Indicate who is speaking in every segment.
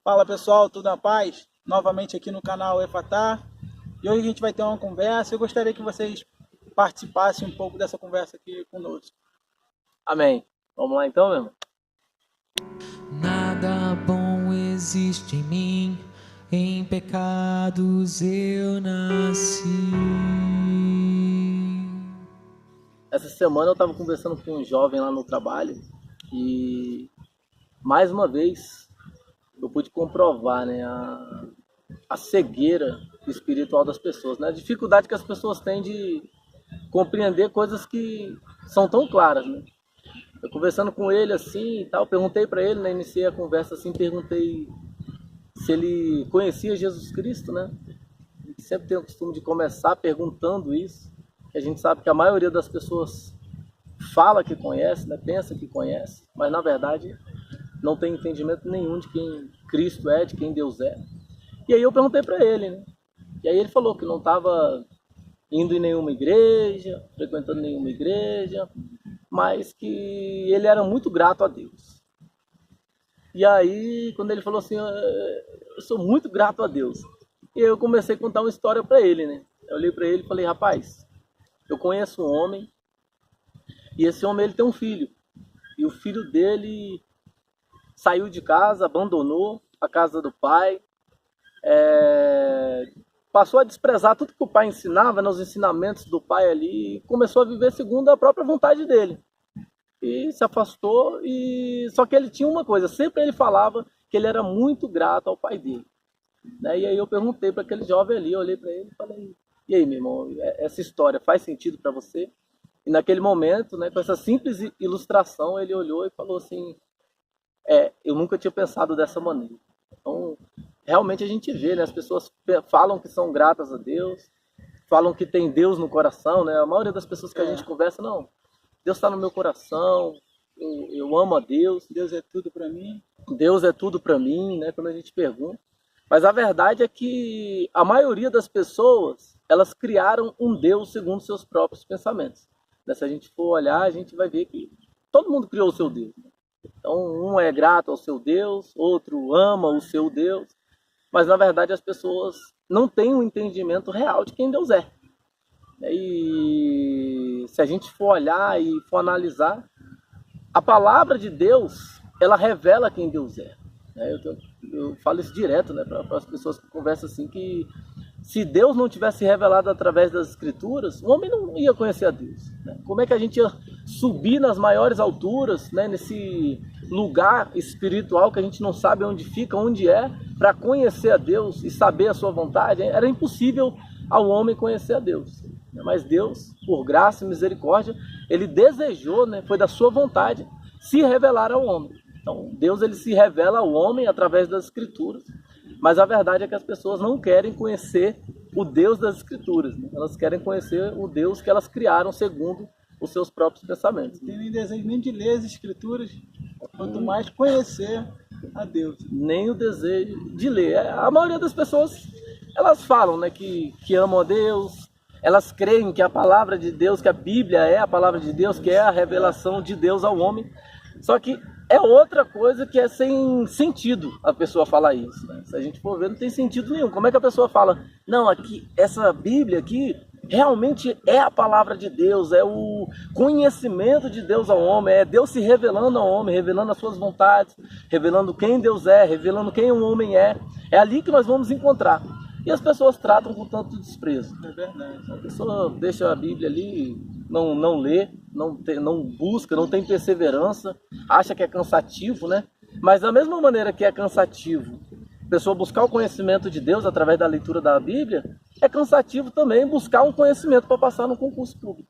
Speaker 1: Fala pessoal, tudo na paz? Novamente aqui no canal Efatá. E hoje a gente vai ter uma conversa. Eu gostaria que vocês participassem um pouco dessa conversa aqui conosco.
Speaker 2: Amém. Vamos lá então, meu irmão?
Speaker 3: Nada bom existe em mim, em pecados eu nasci.
Speaker 2: Essa semana eu estava conversando com um jovem lá no trabalho e mais uma vez eu pude comprovar, né, a cegueira espiritual das pessoas, né, a dificuldade que as pessoas têm de compreender coisas que são tão claras, né. Eu conversando com ele assim e tal, perguntei para ele, né, iniciei a conversa assim, perguntei se ele conhecia Jesus Cristo, né. A gente sempre tem o costume de começar perguntando isso, que a gente sabe que a maioria das pessoas fala que conhece, né, pensa que conhece, mas na verdade não tem entendimento nenhum de quem Cristo é, de quem Deus é. E aí eu perguntei para ele, né? E aí ele falou que não estava indo em nenhuma igreja, frequentando nenhuma igreja, mas que ele era muito grato a Deus. E aí, quando ele falou assim, eu sou muito grato a Deus, e eu comecei a contar uma história para ele, né? Eu olhei para ele e falei, rapaz, eu conheço um homem, e esse homem ele tem um filho, e o filho dele saiu de casa, abandonou a casa do pai, passou a desprezar tudo que o pai ensinava, nos ensinamentos do pai ali, e começou a viver segundo a própria vontade dele. E se afastou, e só que ele tinha uma coisa, sempre ele falava que ele era muito grato ao pai dele. Né? E aí eu perguntei para aquele jovem ali, eu olhei para ele e falei, e aí, meu irmão, essa história faz sentido para você? E naquele momento, né, com essa simples ilustração, ele olhou e falou assim, eu nunca tinha pensado dessa maneira. Então, realmente a gente vê, né, as pessoas falam que são gratas a Deus, falam que tem Deus no coração, né? A maioria das pessoas que a gente conversa, não, Deus está no meu coração, eu amo a Deus,
Speaker 1: Deus é tudo para mim.
Speaker 2: Deus é tudo para mim, né? Quando a gente pergunta. Mas a verdade é que a maioria das pessoas, elas criaram um Deus segundo seus próprios pensamentos. Né? Se a gente for olhar, a gente vai ver que todo mundo criou o seu Deus. Né? Então, um é grato ao seu Deus, outro ama o seu Deus, mas na verdade as pessoas não têm um entendimento real de quem Deus é. E se a gente for olhar e for analisar, a palavra de Deus, ela revela quem Deus é. Eu falo isso direto, né, para as pessoas que conversam assim, que se Deus não tivesse revelado através das escrituras, o homem não ia conhecer a Deus. Né? Como é que a gente ia subir nas maiores alturas, né, nesse lugar espiritual que a gente não sabe onde fica, onde é, para conhecer a Deus e saber a sua vontade? Era impossível ao homem conhecer a Deus. Mas Deus, por graça e misericórdia, ele desejou, né, foi da sua vontade, se revelar ao homem. Então, Deus ele se revela ao homem através das escrituras, mas a verdade é que as pessoas não querem conhecer o Deus das escrituras, né? Elas querem conhecer o Deus que elas criaram segundo os seus próprios pensamentos.
Speaker 1: Não tem nem desejo nem de ler as escrituras, quanto mais conhecer a Deus.
Speaker 2: Nem o desejo de ler. A maioria das pessoas, elas falam, né, que amam a Deus, elas creem que a palavra de Deus, que a Bíblia é a palavra de Deus, que é a revelação de Deus ao homem. Só que é outra coisa que é sem sentido a pessoa falar isso. Né? Se a gente for ver, não tem sentido nenhum. Como é que a pessoa fala, não, aqui, essa Bíblia aqui realmente é a palavra de Deus, é o conhecimento de Deus ao homem, é Deus se revelando ao homem, revelando as suas vontades, revelando quem Deus é, revelando quem um homem é. É ali que nós vamos encontrar. E as pessoas tratam com tanto desprezo.
Speaker 1: É verdade.
Speaker 2: A pessoa deixa a Bíblia ali, não lê, não busca, não tem perseverança, acha que é cansativo, né? Mas da mesma maneira que é cansativo a pessoa buscar o conhecimento de Deus através da leitura da Bíblia, é cansativo também buscar um conhecimento para passar no concurso público.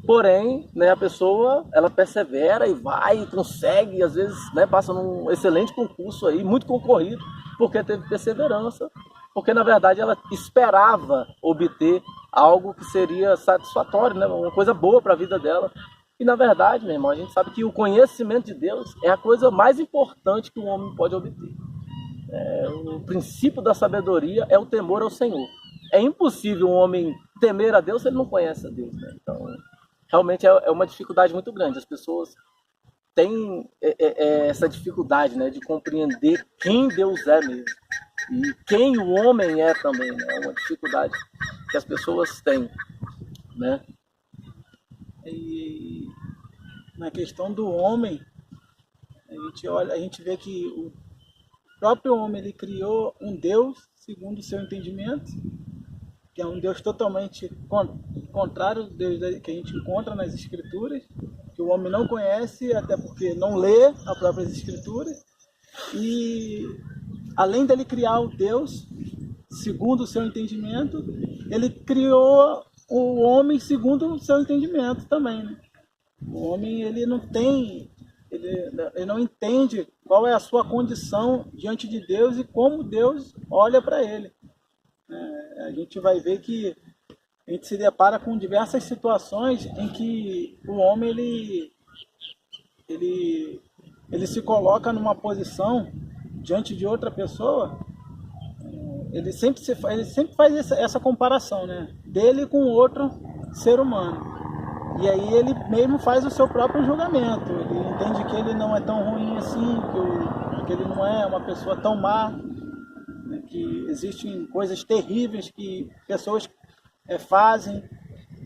Speaker 2: Porém, né, a pessoa ela persevera e vai, e consegue, e às vezes, né, passa num excelente concurso aí, muito concorrido, porque teve perseverança, porque na verdade ela esperava obter algo que seria satisfatório, né, uma coisa boa para a vida dela. E na verdade, meu irmão, a gente sabe que o conhecimento de Deus é a coisa mais importante que um homem pode obter. O princípio da sabedoria é o temor ao Senhor. É impossível um homem temer a Deus se ele não conhece a Deus. Né? Então, realmente é uma dificuldade muito grande. As pessoas tem essa dificuldade, né, de compreender quem Deus é mesmo e quem o homem é também, né? É uma dificuldade que as pessoas têm, né?
Speaker 1: E na questão do homem, a gente vê que o próprio homem ele criou um Deus segundo o seu entendimento, que é um Deus totalmente contrário ao Deus que a gente encontra nas Escrituras, que o homem não conhece, até porque não lê as próprias Escrituras. E além dele criar o Deus segundo o seu entendimento, ele criou o homem segundo o seu entendimento também, né? O homem ele não entende qual é a sua condição diante de Deus e como Deus olha para ele. A gente vai ver que a gente se depara com diversas situações em que o homem ele se coloca numa posição diante de outra pessoa. Ele sempre faz essa comparação, né, dele com outro ser humano. E aí ele mesmo faz o seu próprio julgamento. Ele entende que ele não é tão ruim assim, que ele não é uma pessoa tão má, né, que existem coisas terríveis que pessoas fazem,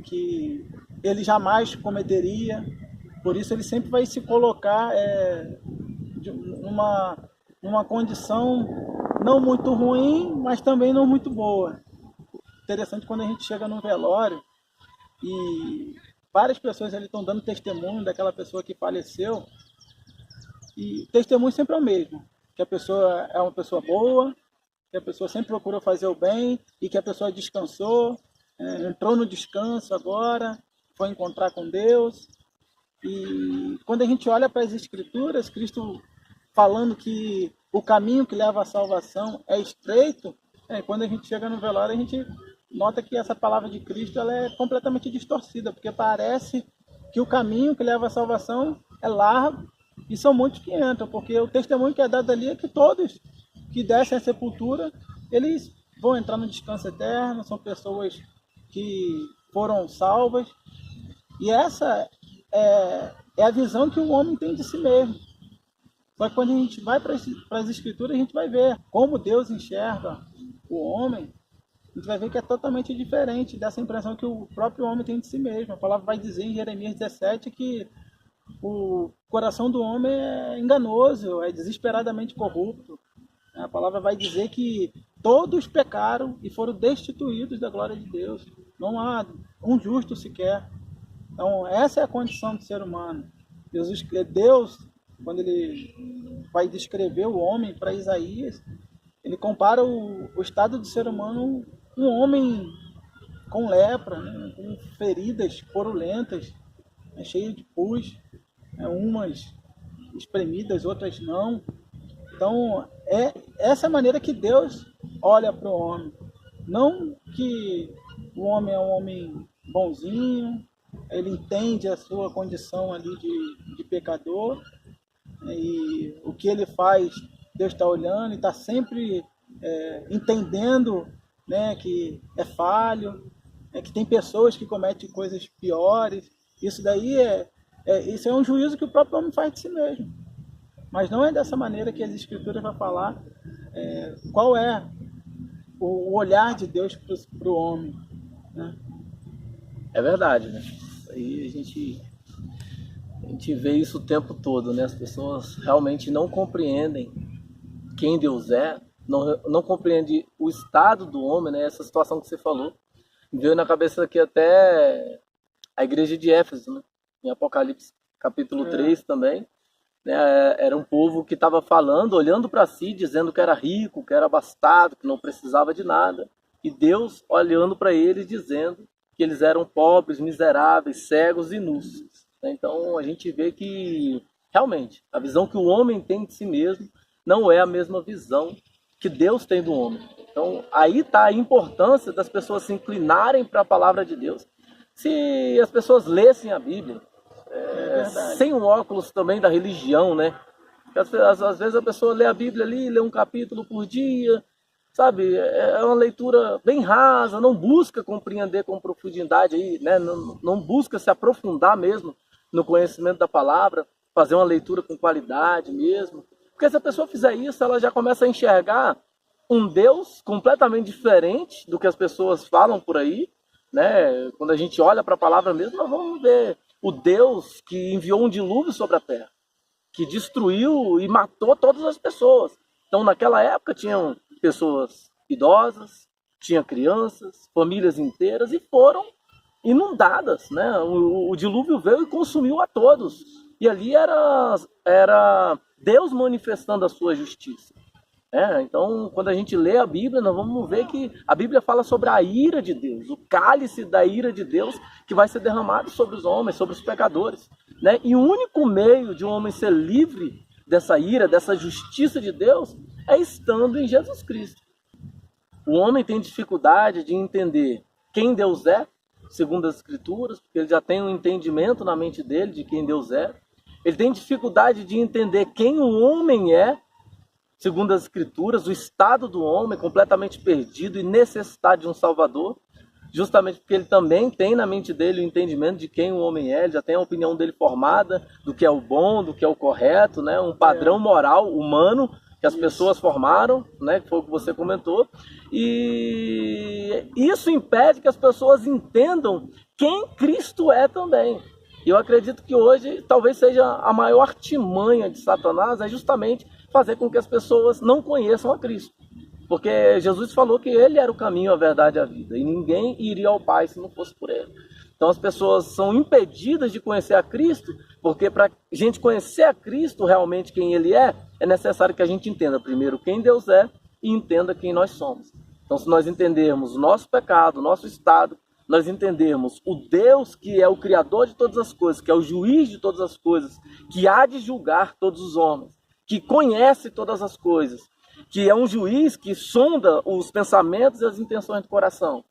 Speaker 1: que ele jamais cometeria. Por isso ele sempre vai se colocar numa condição não muito ruim, mas também não muito boa. Interessante quando a gente chega num velório e várias pessoas ali estão dando testemunho daquela pessoa que faleceu, e o testemunho sempre é o mesmo, que a pessoa é uma pessoa boa, que a pessoa sempre procurou fazer o bem e que a pessoa descansou, entrou no descanso agora, foi encontrar com Deus. E quando a gente olha para as Escrituras, Cristo falando que o caminho que leva à salvação é estreito, quando a gente chega no velório, a gente nota que essa palavra de Cristo ela é completamente distorcida, porque parece que o caminho que leva à salvação é largo e são muitos que entram, porque o testemunho que é dado ali é que todos que descem à sepultura, eles vão entrar no descanso eterno, são pessoas que foram salvas, e essa é a visão que o homem tem de si mesmo. Só que quando a gente vai para as Escrituras, a gente vai ver como Deus enxerga o homem. A gente vai ver que é totalmente diferente dessa impressão que o próprio homem tem de si mesmo. A palavra vai dizer em Jeremias 17 que o coração do homem é enganoso, é desesperadamente corrupto. A palavra vai dizer que todos pecaram e foram destituídos da glória de Deus. Não há um justo sequer. Então, essa é a condição do ser humano. Deus, quando ele vai descrever o homem para Isaías, ele compara o estado do ser humano um homem com lepra, né, com feridas porulentas, cheio de pus, umas espremidas, outras não. Então, essa é a maneira que Deus olha para o homem. Não que o homem é um homem bonzinho, ele entende a sua condição ali de pecador, e o que ele faz, Deus está olhando e está sempre entendendo, né, que é falho, que tem pessoas que cometem coisas piores. Isso daí isso é um juízo que o próprio homem faz de si mesmo. Mas não é dessa maneira que as Escrituras vão falar qual é o olhar de Deus para o homem, né?
Speaker 2: É verdade, né? Aí a gente vê isso o tempo todo, né? As pessoas realmente não compreendem quem Deus é, não compreendem o estado do homem, né? Essa situação que você falou. Me veio na cabeça aqui até a igreja de Éfeso, né? Em Apocalipse capítulo 3 também. Né? Era um povo que estava falando, olhando para si, dizendo que era rico, que era abastado, que não precisava de nada. E Deus olhando para eles, dizendo que eles eram pobres, miseráveis, cegos e nus. Então a gente vê que realmente a visão que o homem tem de si mesmo não é a mesma visão que Deus tem do homem. Então aí está a importância das pessoas se inclinarem para a palavra de Deus. Se as pessoas lessem a Bíblia, sem o óculos também da religião, né? Às vezes a pessoa lê a Bíblia ali, lê um capítulo por dia, sabe? É uma leitura bem rasa, não busca compreender com profundidade aí, né? Não busca se aprofundar mesmo no conhecimento da palavra. fazer uma leitura com qualidade mesmo. Porque se a pessoa fizer isso, ela já começa a enxergar um Deus completamente diferente do que as pessoas falam por aí, né? Quando a gente olha para a palavra mesmo, nós vamos ver o Deus que enviou um dilúvio sobre a terra, que destruiu e matou todas as pessoas. Então, naquela época, tinham pessoas idosas, tinha crianças, famílias inteiras, e foram inundadas, né? O dilúvio veio e consumiu a todos. E ali era Deus manifestando a sua justiça. Então, quando a gente lê a Bíblia, nós vamos ver que a Bíblia fala sobre a ira de Deus, o cálice da ira de Deus que vai ser derramado sobre os homens, sobre os pecadores, né? E o único meio de um homem ser livre dessa ira, dessa justiça de Deus, é estando em Jesus Cristo. O homem tem dificuldade de entender quem Deus é, segundo as Escrituras, porque ele já tem um entendimento na mente dele de quem Deus é. Ele tem dificuldade de entender quem o homem é, segundo as Escrituras, o estado do homem completamente perdido e necessitado de um Salvador, justamente porque ele também tem na mente dele o entendimento de quem o homem é, ele já tem a opinião dele formada do que é o bom, do que é o correto, né? Um padrão moral humano que as pessoas formaram, né? Que foi o que você comentou, e isso impede que as pessoas entendam quem Cristo é também. Eu acredito que hoje talvez seja a maior artimanha de Satanás, é justamente fazer com que as pessoas não conheçam a Cristo. Porque Jesus falou que ele era o caminho, a verdade e a vida. E ninguém iria ao Pai se não fosse por ele. Então as pessoas são impedidas de conhecer a Cristo, porque para a gente conhecer a Cristo realmente quem ele é necessário que a gente entenda primeiro quem Deus é e entenda quem nós somos. Então se nós entendermos o nosso pecado, o nosso estado, nós entendermos o Deus que é o Criador de todas as coisas, que é o juiz de todas as coisas, que há de julgar todos os homens, que conhece todas as coisas, que é um juiz que sonda os pensamentos e as intenções do coração,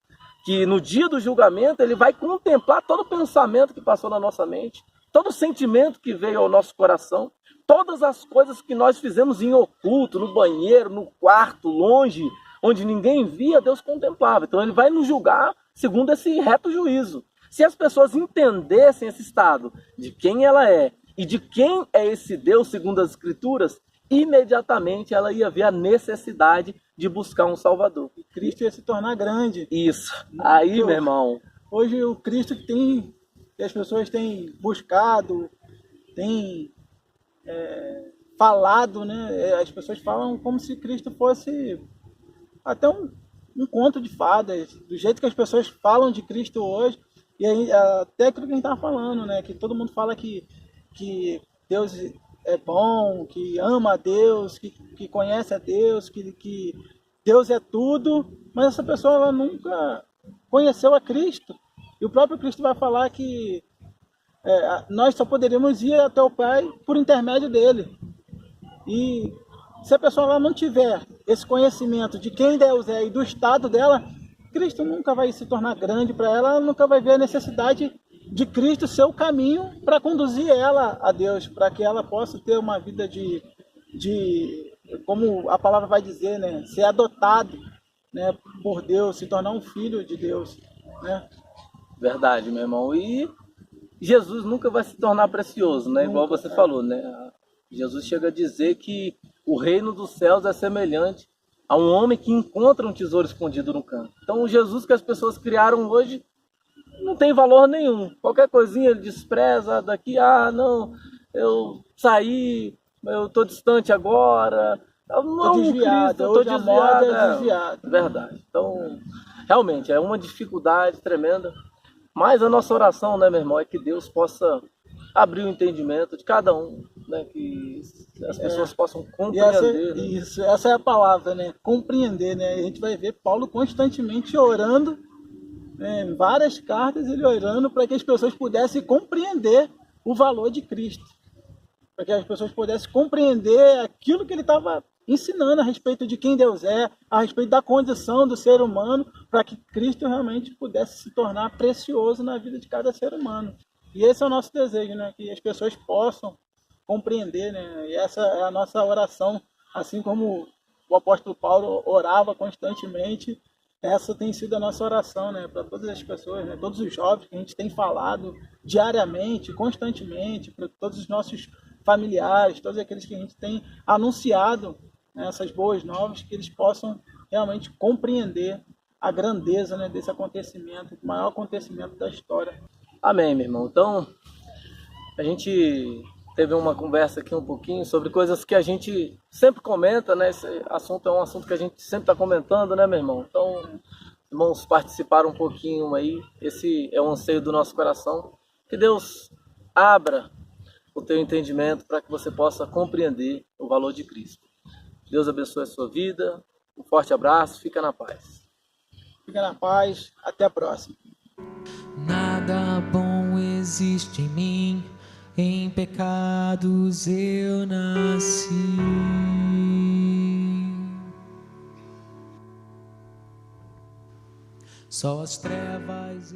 Speaker 2: que no dia do julgamento ele vai contemplar todo o pensamento que passou na nossa mente, todo o sentimento que veio ao nosso coração, todas as coisas que nós fizemos em oculto, no banheiro, no quarto, longe, onde ninguém via, Deus contemplava. Então ele vai nos julgar segundo esse reto juízo. Se as pessoas entendessem esse estado de quem ela é e de quem é esse Deus segundo as Escrituras, imediatamente ela ia ver a necessidade de buscar um Salvador.
Speaker 1: E Cristo ia se tornar grande.
Speaker 2: Isso. Aí, meu irmão.
Speaker 1: Hoje o Cristo que as pessoas têm buscado, têm falado, né? As pessoas falam como se Cristo fosse até um conto de fadas, do jeito que as pessoas falam de Cristo hoje. E aí, até aquilo que a gente estava falando, né? Que todo mundo fala que Deus é bom, que ama a Deus, que conhece a Deus, que Deus é tudo, mas essa pessoa ela nunca conheceu a Cristo. E o próprio Cristo vai falar que nós só poderíamos ir até o Pai por intermédio dele. E se a pessoa ela não tiver esse conhecimento de quem Deus é e do estado dela, Cristo nunca vai se tornar grande para ela, ela nunca vai ver a necessidade de Cristo ser o caminho para conduzir ela a Deus, para que ela possa ter uma vida de como a palavra vai dizer, né, ser adotado, né, por Deus, se tornar um filho de Deus, né?
Speaker 2: Verdade, meu irmão. E Jesus nunca vai se tornar precioso, né? Igual você falou, né? Jesus chega a dizer que o reino dos céus é semelhante a um homem que encontra um tesouro escondido no campo. Então o Jesus que as pessoas criaram hoje não tem valor nenhum. Qualquer coisinha ele despreza daqui, não, eu saí, eu estou distante agora.
Speaker 1: Estou desviado,
Speaker 2: estou desviado.
Speaker 1: Desviado.
Speaker 2: Verdade. Então, realmente, é uma dificuldade tremenda. Mas a nossa oração, né, meu irmão, é que Deus possa abrir o entendimento de cada um, né, que as pessoas possam compreender.
Speaker 1: Essa é a palavra, né? Compreender, né? A gente vai ver Paulo constantemente orando, em várias cartas ele orando para que as pessoas pudessem compreender o valor de Cristo, para que as pessoas pudessem compreender aquilo que ele estava ensinando a respeito de quem Deus é, a respeito da condição do ser humano, para que Cristo realmente pudesse se tornar precioso na vida de cada ser humano. E esse é o nosso desejo, né? Que as pessoas possam compreender, né? E essa é a nossa oração, assim como o apóstolo Paulo orava constantemente, essa tem sido a nossa oração, né? Para todas as pessoas, né? Todos os jovens que a gente tem falado diariamente, constantemente, para todos os nossos familiares, todos aqueles que a gente tem anunciado, né, essas boas novas, que eles possam realmente compreender a grandeza, né, desse acontecimento, o maior acontecimento da história.
Speaker 2: Amém, meu irmão. Então, a gente teve uma conversa aqui um pouquinho sobre coisas que a gente sempre comenta, né? Esse assunto é um assunto que a gente sempre está comentando, né, meu irmão? Então, irmãos, participaram um pouquinho aí. Esse é o anseio do nosso coração. Que Deus abra o teu entendimento para que você possa compreender o valor de Cristo. Deus abençoe a sua vida. Um forte abraço. Fica na paz.
Speaker 1: Fica na paz. Até a próxima.
Speaker 3: Nada bom existe em mim, em pecados eu nasci. Só as trevas